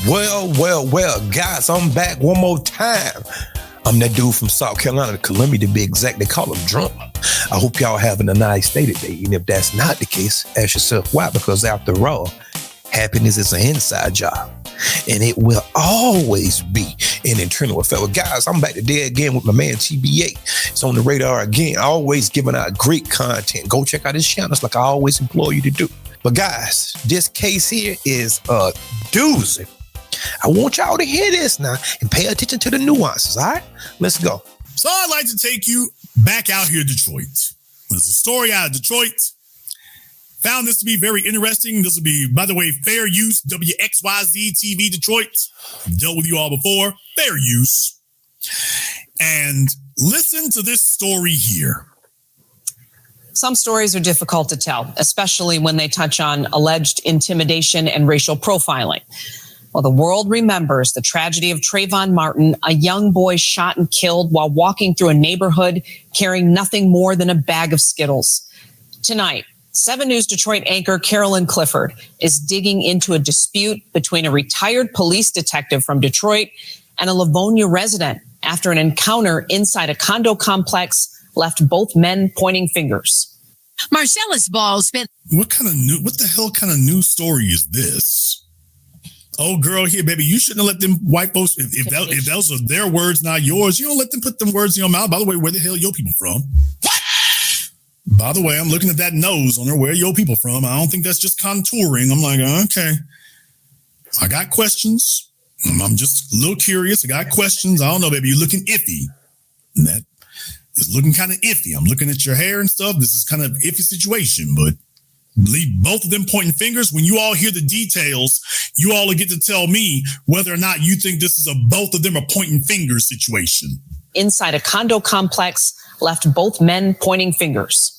Well, guys, I'm back one more time. I'm that dude from South Carolina, Columbia to be exact. They call him Drunk. I hope y'all having a nice day today. And if that's not the case, ask yourself why. Because after all, happiness is an inside job. And it will always be an internal affair. Well, guys, I'm back today again with my man TBA. It's on the radar again, always giving out great content. Go check out his channels like I always implore you to do. But guys, this case here is a doozy. I want y'all to hear this now and pay attention to the nuances, all right? Let's go. So I'd like to take you back out here to Detroit. There's a story out of Detroit. Found this to be very interesting. This will be, by the way, fair use, WXYZ TV Detroit. Dealt with you all before. Fair use. And listen to this story here. Some stories are difficult to tell, especially when they touch on alleged intimidation and racial profiling. Well, the world remembers the tragedy of Trayvon Martin, a young boy shot and killed while walking through a neighborhood carrying nothing more than a bag of Skittles. Tonight, 7 News Detroit anchor Carolyn Clifford is digging into a dispute between a retired police detective from Detroit and a Livonia resident after an encounter inside a condo complex left both men pointing fingers. Marcellus Ball spent... What the hell kind of news story is this? Oh, girl, here, baby, you shouldn't have let them white folks, if those are their words, not yours, you don't let them put them words in your mouth. By the way, where the hell are your people from? What? By the way, I'm looking at that nose on her. Where are your people from? I don't think that's just contouring. I'm like, okay. I got questions. I'm just a little curious. I got questions. I don't know, baby, you're looking iffy. And that is looking kind of iffy. I'm looking at your hair and stuff. This is kind of iffy situation, but leave both of them pointing fingers. When you all hear the details, you all will get to tell me whether or not you think this is a both of them are pointing fingers situation. Inside a condo complex left both men pointing fingers.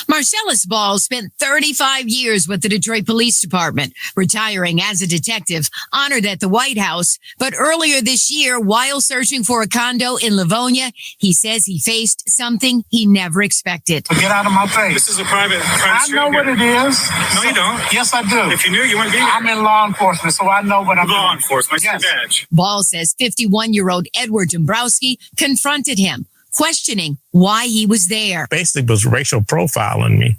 Marcellus Ball spent 35 years with the Detroit Police Department, retiring as a detective, honored at the White House. But earlier this year, while searching for a condo in Livonia, he says he faced something he never expected. Get out of my face. This is a private I know what it is. No, you don't. Yes, I do. If you knew, you wouldn't be here. I'm in law enforcement, so I know what I'm doing. Law enforcement. I see your badge. Ball says 51-year-old Edward Dombrowski confronted him, questioning why he was there. Basically was racial profiling me.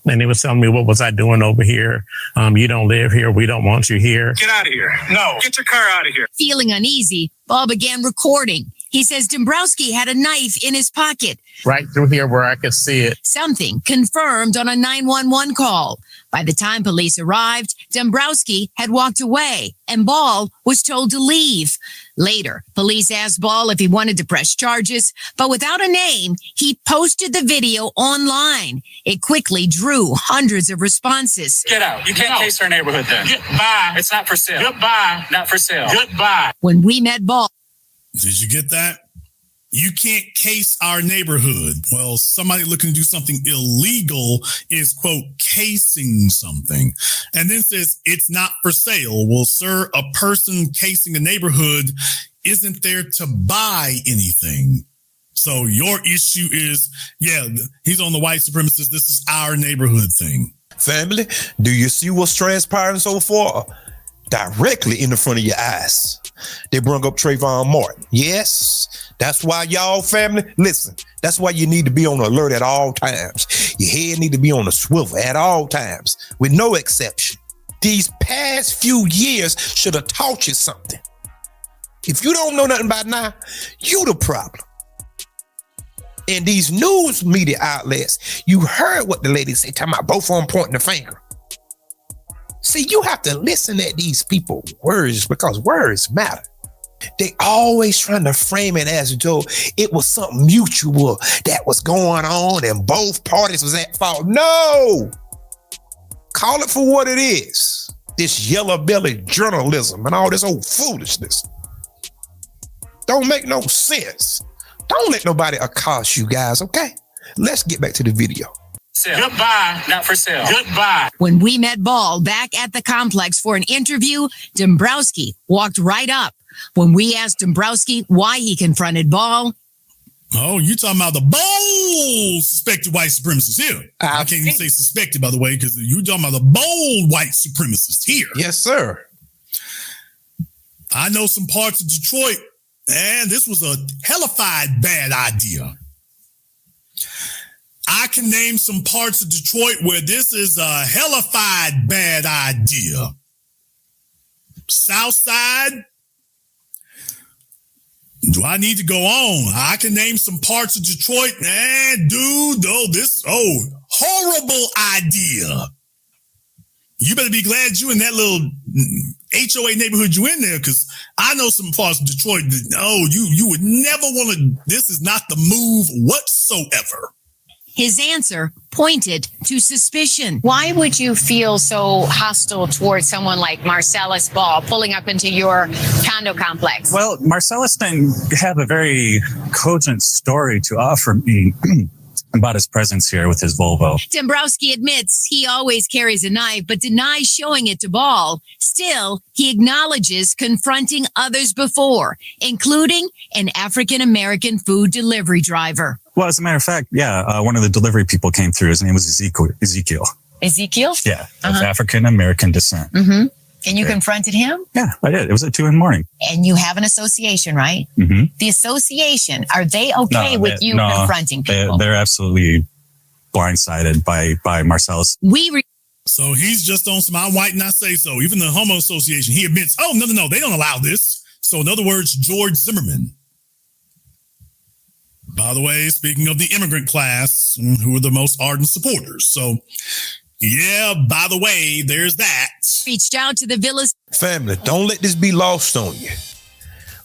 And he was telling me, what was I doing over here? You don't live here. We don't want you here. Get out of here. No. Get your car out of here. Feeling uneasy, Ball began recording. He says Dombrowski had a knife in his pocket. Right through here where I could see it. Something confirmed on a 911 call. By the time police arrived, Dombrowski had walked away and Ball was told to leave. Later, police asked Ball if he wanted to press charges, but without a name, he posted the video online. It quickly drew hundreds of responses. Get out. You can't case our neighborhood then. Goodbye. It's not for sale. Goodbye. Not for sale. Goodbye. When we met Ball, did you get that? You can't case our neighborhood. Well, somebody looking to do something illegal is, quote, casing something. And then says it's not for sale. Well, sir, a person casing a neighborhood isn't there to buy anything. So your issue is, yeah, he's on the white supremacist. This is our neighborhood thing. Family, do you see what's transpiring so far? Directly in the front of your eyes. They brought up Trayvon Martin. Yes, that's why y'all family, listen, that's why you need to be on alert at all times. Your head need to be on a swivel at all times, with no exception. These past few years should have taught you something. If you don't know nothing about now, you the problem. In these news media outlets, you heard what the lady said, talking about both of them pointing the finger. See, you have to listen at these people's words because words matter. They always trying to frame it as though it was something mutual that was going on and both parties was at fault. No! Call it for what it is. This yellow belly journalism and all this old foolishness. Don't make no sense. Don't let nobody accost you guys, okay? Let's get back to the video. Sale. Goodbye. Not for sale. Goodbye. when we met Ball back at the complex for an interview, Dombrowski walked right up. When we asked Dombrowski why he confronted Ball, oh, you talking about the bold suspected white supremacists here. I can't even say suspected, by the way, because you talking about the bold white supremacists here. Yes, sir. I know some parts of Detroit, and this was a hellified bad idea. I can name some parts of Detroit where this is a hellified bad idea. South Side. Do I need to go on? I can name some parts of Detroit. Horrible idea. You better be glad you in that little HOA neighborhood you in there, because I know some parts of Detroit that, you would never want to, this is not the move whatsoever. His answer pointed to suspicion. Why would you feel so hostile towards someone like Marcellus Ball pulling up into your condo complex? Well, Marcellus didn't have a very cogent story to offer me about his presence here with his Volvo. Dombrowski admits he always carries a knife, but denies showing it to Ball. Still, he acknowledges confronting others before, including an African-American food delivery driver. Well, as a matter of fact, one of the delivery people came through. His name was Ezekiel. Ezekiel? Yeah, of African-American descent. Mm-hmm. And you confronted him? Yeah, I did. It was at 2 a.m. And you have an association, right? Mm-hmm. The association, are they okay with you confronting people? They're absolutely blindsided by Marcellus. So he's just on some I white not say so. Even the homo association, he admits, no, they don't allow this. So in other words, George Zimmerman. By the way, speaking of the immigrant class, who are the most ardent supporters. So, yeah, by the way, there's that. Reached out to the villas. Family, don't let this be lost on you.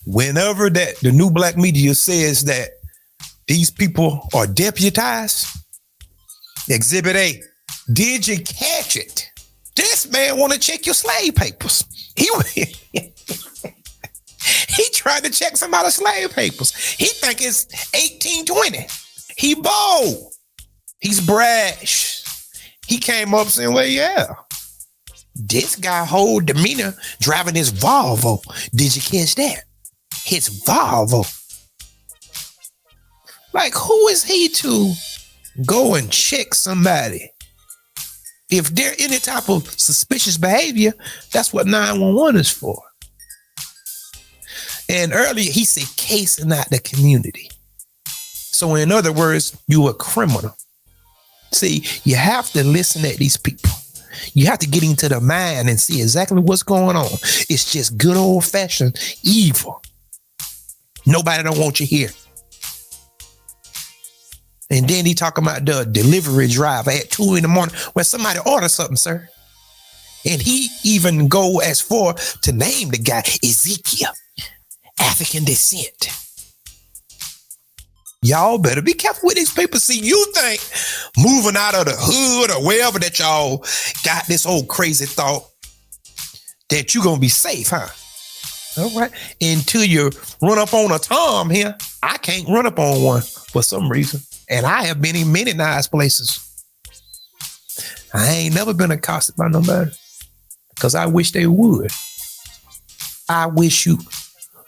Whenever that the new black media says that these people are deputized, Exhibit A, did you catch it? This man want to check your slave papers. He tried to check somebody's slave papers. He think it's 1820. He bold. He's brash. He came up saying, well, yeah, this guy whole demeanor driving his Volvo. Did you catch that? His Volvo. Like, who is he to go and check somebody? If there any type of suspicious behavior, that's what 911 is for. And earlier he said casing out the community. So in other words, you a criminal. See, you have to listen at these people. You have to get into the mind and see exactly what's going on. It's just good old fashioned evil. Nobody don't want you here. And then he talking about the delivery driver at 2 a.m. when somebody ordered something, sir. And he even go as far to name the guy Ezekiel, African descent. Y'all better be careful with these people. See, you think moving out of the hood or wherever that y'all got this old crazy thought that you're going to be safe, huh? All right. Until you run up on a Tom here. I can't run up on one for some reason. And I have been in many nice places. I ain't never been accosted by nobody because I wish they would. I wish you,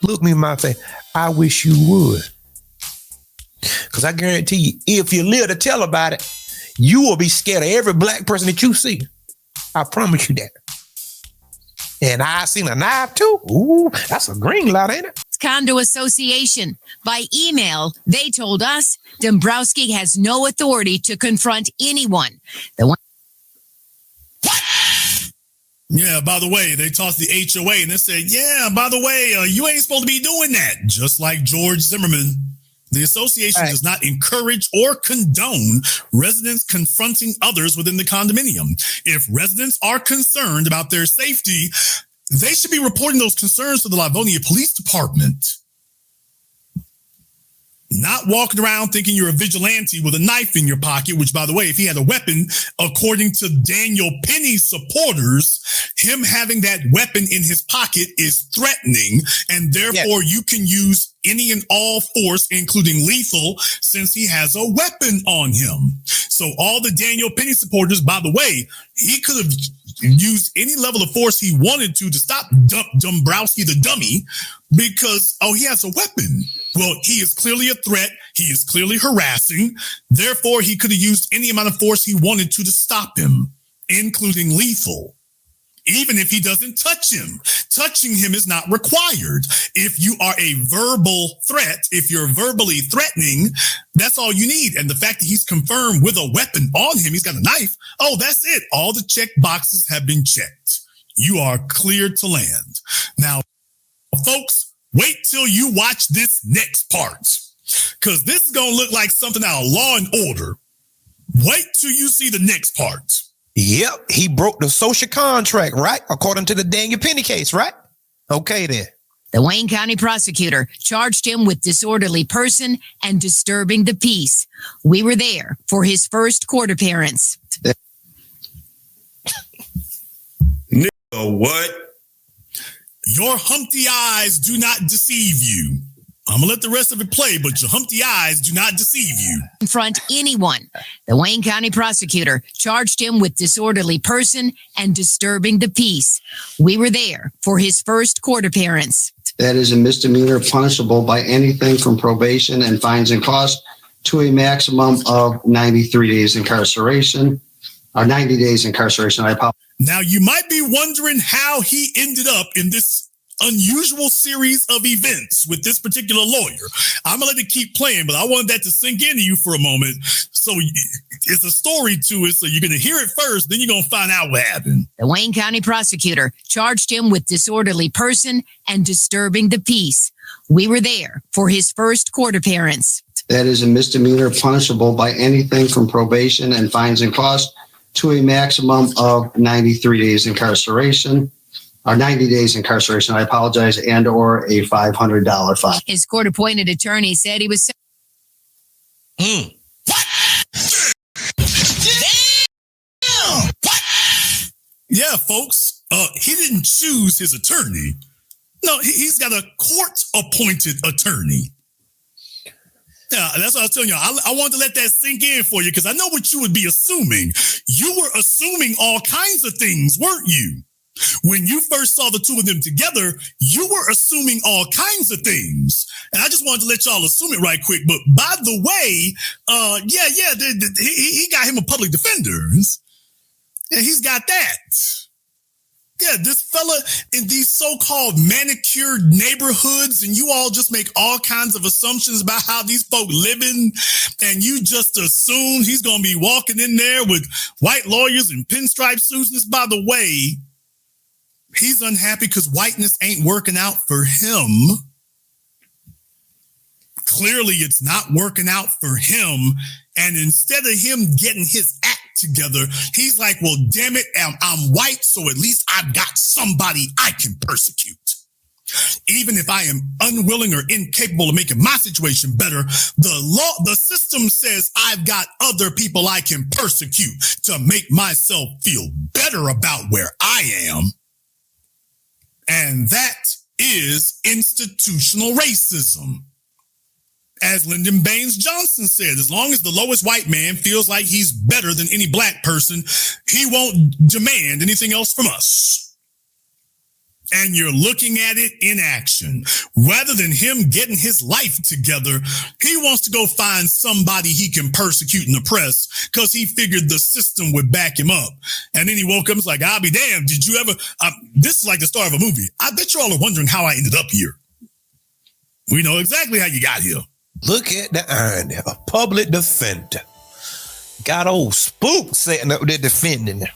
look me in my face, I wish you would. Because I guarantee you, if you live to tell about it, you will be scared of every black person that you see. I promise you that. And I seen a knife too. Ooh, that's a green light, ain't it? Condo Association. By email, they told us Dombrowski has no authority to confront anyone. Yeah, by the way, they tossed the HOA and they said, yeah, by the way, you ain't supposed to be doing that. Just like George Zimmerman. The association does not encourage or condone residents confronting others within the condominium. If residents are concerned about their safety, they should be reporting those concerns to the Livonia Police Department. Not walking around thinking you're a vigilante with a knife in your pocket, which, by the way, if he had a weapon, according to Daniel Penny's supporters, him having that weapon in his pocket is threatening, and therefore you can use any and all force, including lethal, since he has a weapon on him. So all the Daniel Penny supporters, by the way, he could have used any level of force he wanted to stop Dombrowski the dummy because, he has a weapon. Well, he is clearly a threat. He is clearly harassing. Therefore, he could have used any amount of force he wanted to stop him, including lethal. even if he doesn't touch him. Touching him is not required. If you are a verbal threat, if you're verbally threatening, that's all you need. And the fact that he's confirmed with a weapon on him, he's got a knife. Oh, that's it. All the check boxes have been checked. You are cleared to land. Now, folks, wait till you watch this next part, because this is going to look like something out of Law and Order. Wait till you see the next part. Yep, he broke the social contract, right? According to the Daniel Penny case, right? Okay, then. The Wayne County prosecutor charged him with disorderly person and disturbing the peace. We were there for his first court appearance. What? Your Humpty eyes do not deceive you. I'm going to let the rest of it play, but your Humpty eyes do not deceive you. Confront anyone. The Wayne County prosecutor charged him with disorderly person and disturbing the peace. We were there for his first court appearance. That is a misdemeanor punishable by anything from probation and fines and costs to a maximum of 93 days incarceration, or 90 days incarceration. I apologize. Now, you might be wondering how he ended up in this unusual series of events with this particular lawyer. I'm going to let it keep playing, but I wanted that to sink into you for a moment. So it's a story to it. So you're going to hear it first, then you're going to find out what happened. The Wayne County prosecutor charged him with disorderly person and disturbing the peace. We were there for his first court appearance. That is a misdemeanor punishable by anything from probation and fines and costs to a maximum of 93 days incarceration, or 90 days incarceration. I apologize, and or a $500 fine. His court-appointed attorney said he was... Yeah, folks, he didn't choose his attorney. No, he's got a court-appointed attorney. Yeah, that's what I was telling you. I wanted to let that sink in for you because I know what you would be assuming. You were assuming all kinds of things, weren't you? When you first saw the two of them together, you were assuming all kinds of things. And I just wanted to let y'all assume it right quick. But by the way, he got him a public defender. Yeah, he's got that. Yeah, this fella in these so-called manicured neighborhoods, and you all just make all kinds of assumptions about how these folk living, and you just assume he's going to be walking in there with white lawyers and pinstripe suits. And by the way, he's unhappy because whiteness ain't working out for him. Clearly, it's not working out for him. And instead of him getting his act together, he's like, well, damn it, I'm white, so at least I've got somebody I can persecute. Even if I am unwilling or incapable of making my situation better, the system says I've got other people I can persecute to make myself feel better about where I am. And that is institutional racism. As Lyndon Baines Johnson said, as long as the lowest white man feels like he's better than any black person, he won't demand anything else from us. And you're looking at it in action. Rather than him getting his life together, he wants to go find somebody he can persecute and oppress because he figured the system would back him up. And then he woke up and was like, I'll be damned. Did you ever? This is like the start of a movie. I bet you all are wondering how I ended up here. We know exactly how you got here. Look at the irony. A public defender. Got old Spook sitting up there defending him.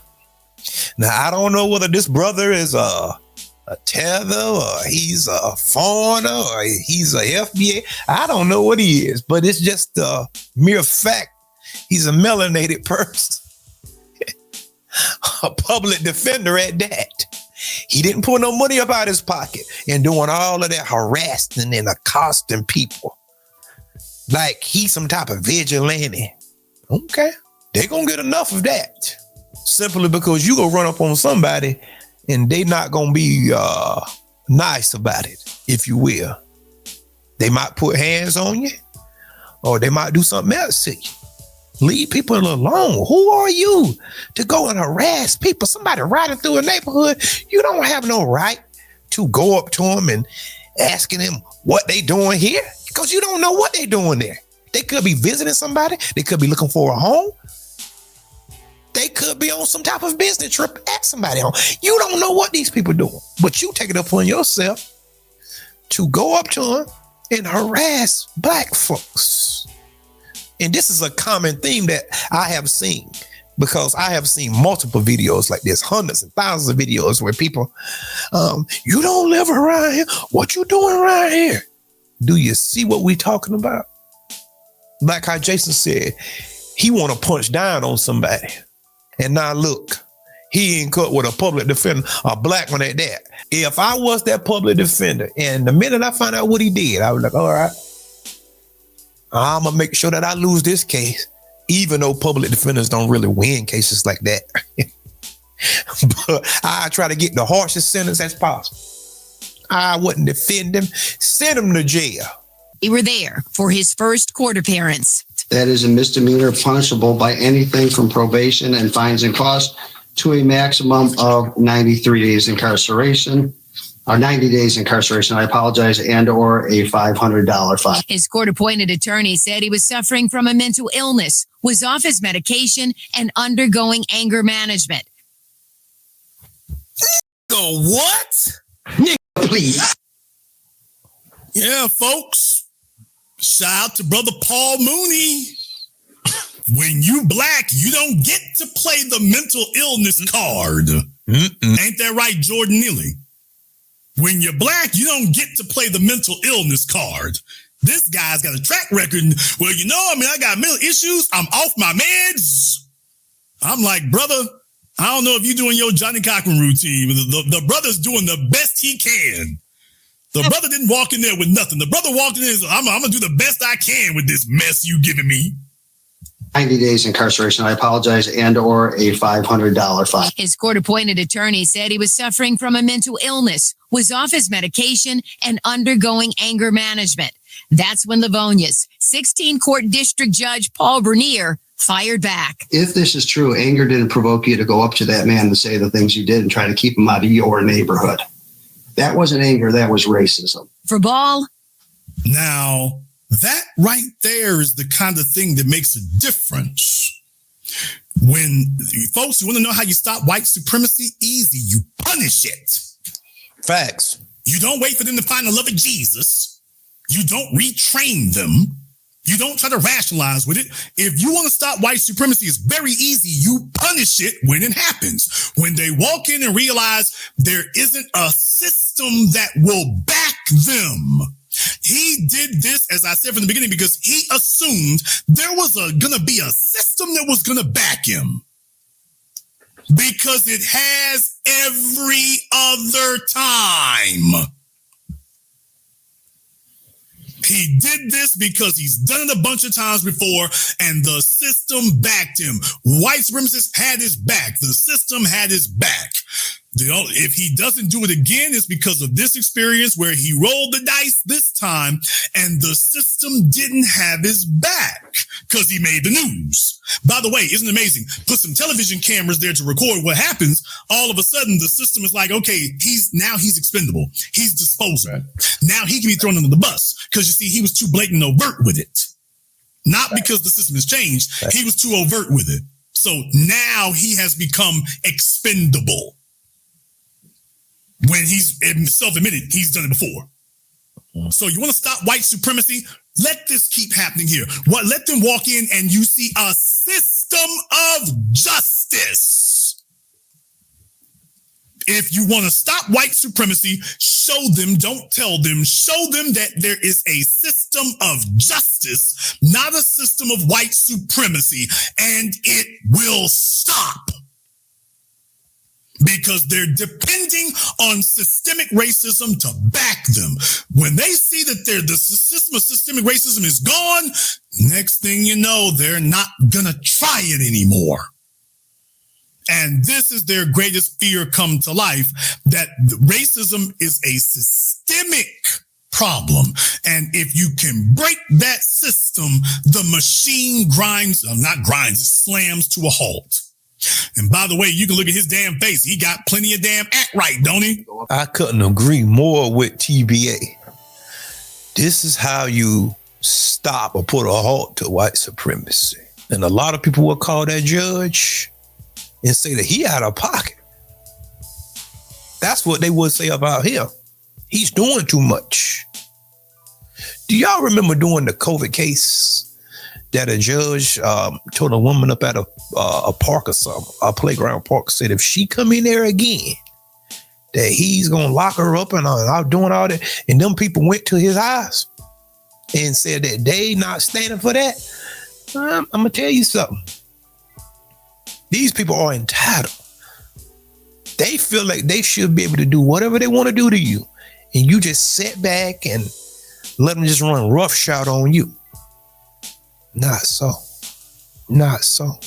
Now, I don't know whether this brother is a tether or he's a foreigner or he's a FBA. I don't know what he is, but it's just a mere fact. He's a melanated person. A public defender at that. He didn't put no money up out his pocket and doing all of that harassing and accosting people. Like he's some type of vigilante. Okay. They're going to get enough of that. Simply because you go run up on somebody and they not going to be nice about it, if you will. They might put hands on you or they might do something else to you. Leave people alone. Who are you to go and harass people? Somebody riding through a neighborhood, you don't have no right to go up to them and asking them what they doing here. Because you don't know what they're doing there. They could be visiting somebody. They could be looking for a home. They could be on some type of business trip at somebody home. You don't know what these people doing, but you take it upon yourself to go up to them and harass black folks. And this is a common theme that I have seen, because I have seen multiple videos like this, hundreds and thousands of videos where people, you don't live around here. What you doing around here? Do you see what we talking about? Like how Jason said, he want to punch down on somebody. And now look, he ain't cut with a public defender, a black one at that. If I was that public defender, and the minute I find out what he did, I was like, all right, I'm going to make sure that I lose this case, even though public defenders don't really win cases like that. But I try to get the harshest sentence as possible. I wouldn't defend him, send him to jail. They were there for his first court appearance. That is a misdemeanor punishable by anything from probation and fines and costs to a maximum of 93 days incarceration, or 90 days incarceration, I apologize, and or a $500 fine. His court-appointed attorney said he was suffering from a mental illness, was off his medication, and undergoing anger management. Go what? Please. Yeah, folks. Shout out to Brother Paul Mooney. When you black, you don't get to play the mental illness card. Ain't that right, Jordan Neely? When you're black, you don't get to play the mental illness card. This guy's got a track record. Well, I got mental issues. I'm off my meds. I'm like, brother, I don't know if you're doing your Johnny Cochran routine. The brother's doing the best he can. The brother didn't walk in there with nothing. The brother walked in there and said, I'm going to do the best I can with this mess you giving me. 90 days incarceration, I apologize, and or a $500 fine. His court-appointed attorney said he was suffering from a mental illness, was off his medication, and undergoing anger management. That's when Livonia's 16-court district judge Paul Bernier fired back. If this is true, anger didn't provoke you to go up to that man and say the things you did and try to keep him out of your neighborhood. That wasn't anger, that was racism. For Ball. Now, that right there is the kind of thing that makes a difference. When folks, you want to know how you stop white supremacy? Easy. You punish it. Facts. You don't wait for them to find the love of Jesus. You don't retrain them. You don't try to rationalize with it. If you want to stop white supremacy, it's very easy. You punish it when it happens. When they walk in and realize there isn't a system that will back them. He did this, as I said from the beginning, because he assumed there was going to be a system that was going to back him. Because it has every other time. He did this because he's done it a bunch of times before, and the system backed him. White supremacists had his back. The system had his back. If he doesn't do it again, it's because of this experience where he rolled the dice this time and the system didn't have his back because he made the news. By the way, isn't it amazing? Put some television cameras there to record what happens. All of a sudden, the system is like, okay, he's expendable. He's disposable. Now he can be thrown under the bus because, you see, he was too blatant and overt with it. Not because the system has changed. He was too overt with it. So now he has become expendable. When he's self-admitted, he's done it before. So you want to stop white supremacy? Let this keep happening here. Let them walk in and you see a system of justice. If you want to stop white supremacy, show them, don't tell them, show them that there is a system of justice, not a system of white supremacy, and it will stop. Because they're depending on systemic racism to back them. When they see that the system of systemic racism is gone, next thing you know, they're not going to try it anymore. And this is their greatest fear come to life, that racism is a systemic problem. And if you can break that system, the machine it slams to a halt. And by the way, you can look at his damn face. He got plenty of damn act right, don't he? I couldn't agree more with TBA. This is how you stop or put a halt to white supremacy. And a lot of people will call that judge and say that he out of pocket. That's what they would say about him. He's doing too much. Do y'all remember during the COVID case that a judge told a woman up at a park or something, a playground park, said if she come in there again, that he's going to lock her up and out doing all that. And them people went to his house and said that they not standing for that. I'm going to tell you something. These people are entitled. They feel like they should be able to do whatever they want to do to you. And you just sit back and let them just run roughshod on you. Not so. Not so.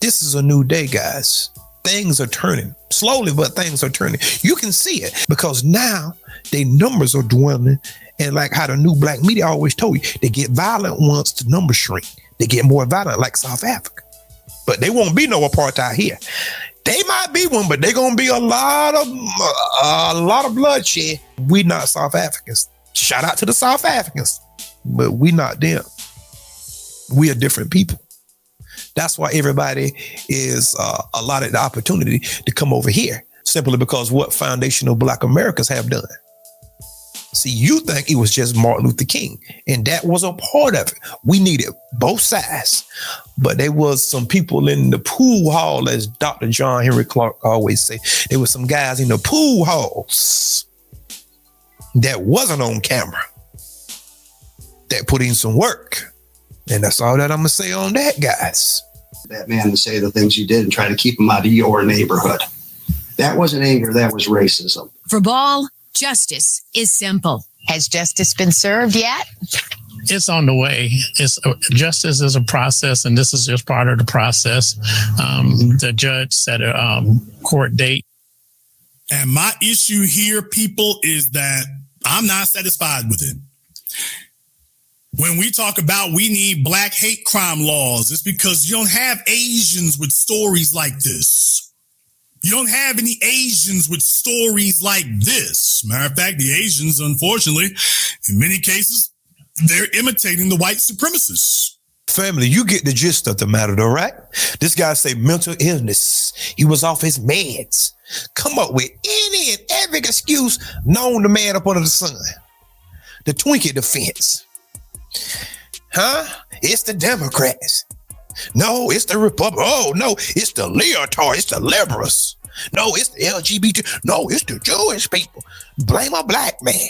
This is a new day, guys. Things are turning. Slowly, but things are turning. You can see it because now their numbers are dwindling. And like how the new black media always told you, they get violent once the numbers shrink. They get more violent like South Africa. But they won't be no apartheid here. They might be one, but they're going to be a lot of bloodshed. We not South Africans. Shout out to the South Africans, but we not them. We are different people. That's why everybody is allotted the opportunity to come over here, simply because what foundational Black Americans have done. See, you think it was just Martin Luther King, and that was a part of it. We needed both sides, but there was some people in the pool hall, as Dr. John Henry Clark always say. There were some guys in the pool halls that wasn't on camera that put in some work. And that's all that I'm going to say on that, guys. That man to say the things you did and try to keep him out of your neighborhood. That wasn't anger, that was racism. For Ball, justice is simple. Has justice been served yet? It's on the way. Justice is a process, and this is just part of the process. The judge set a court date. And my issue here, people, is that I'm not satisfied with it. When we talk about we need Black hate crime laws, it's because you don't have Asians with stories like this. You don't have any Asians with stories like this. Matter of fact, the Asians, unfortunately, in many cases, they're imitating the white supremacists. Family, you get the gist of the matter, though, right? This guy say mental illness. He was off his meds. Come up with any and every excuse known to man up under the sun. The Twinkie defense. Huh? It's the Democrats. No, it's the Republic. Oh, no, it's the leotard. It's the liberals. No, it's the LGBT. No, it's the Jewish people. Blame a black man.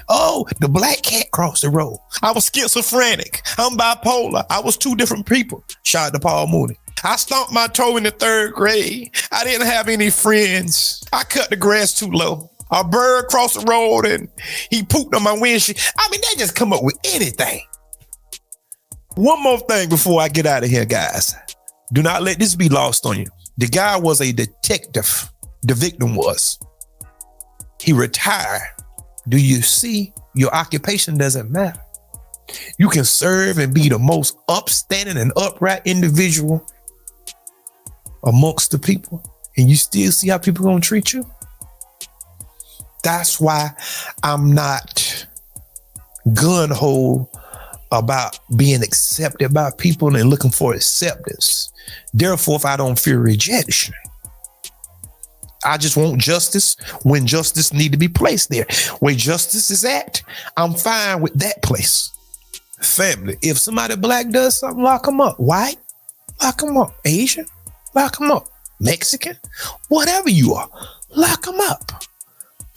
Oh, the black cat crossed the road. I was schizophrenic. I'm bipolar. I was two different people. Shout out to Paul Mooney. I stomped my toe in the 3rd grade. I didn't have any friends. I cut the grass too low. A bird crossed the road and he pooped on my windshield. I mean, they just come up with anything. One more thing before I get out of here, guys. Do not let this be lost on you. The guy was a detective. The victim was. He retired. Do you see? Your occupation doesn't matter. You can serve and be the most upstanding and upright individual amongst the people, and you still see how people gonna treat you. That's why I'm not gun-ho about being accepted by people and looking for acceptance. Therefore, if I don't fear rejection, I just want justice when justice need to be placed there. Where justice is at, I'm fine with that place. Family, if somebody black does something, lock them up. White, lock them up. Asian, lock them up. Mexican, whatever you are, lock them up.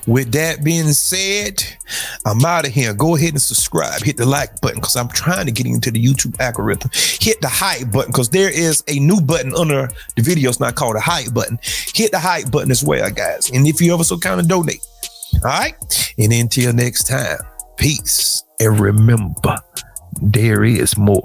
With that being said, I'm out of here. Go ahead and subscribe. Hit the like button because I'm trying to get into the YouTube algorithm. Hit the hype button because there is a new button under the video. It's not called a hype button. Hit the hype button as well, guys. And if you ever so kind of donate. All right. And until next time, peace. And remember, there is more.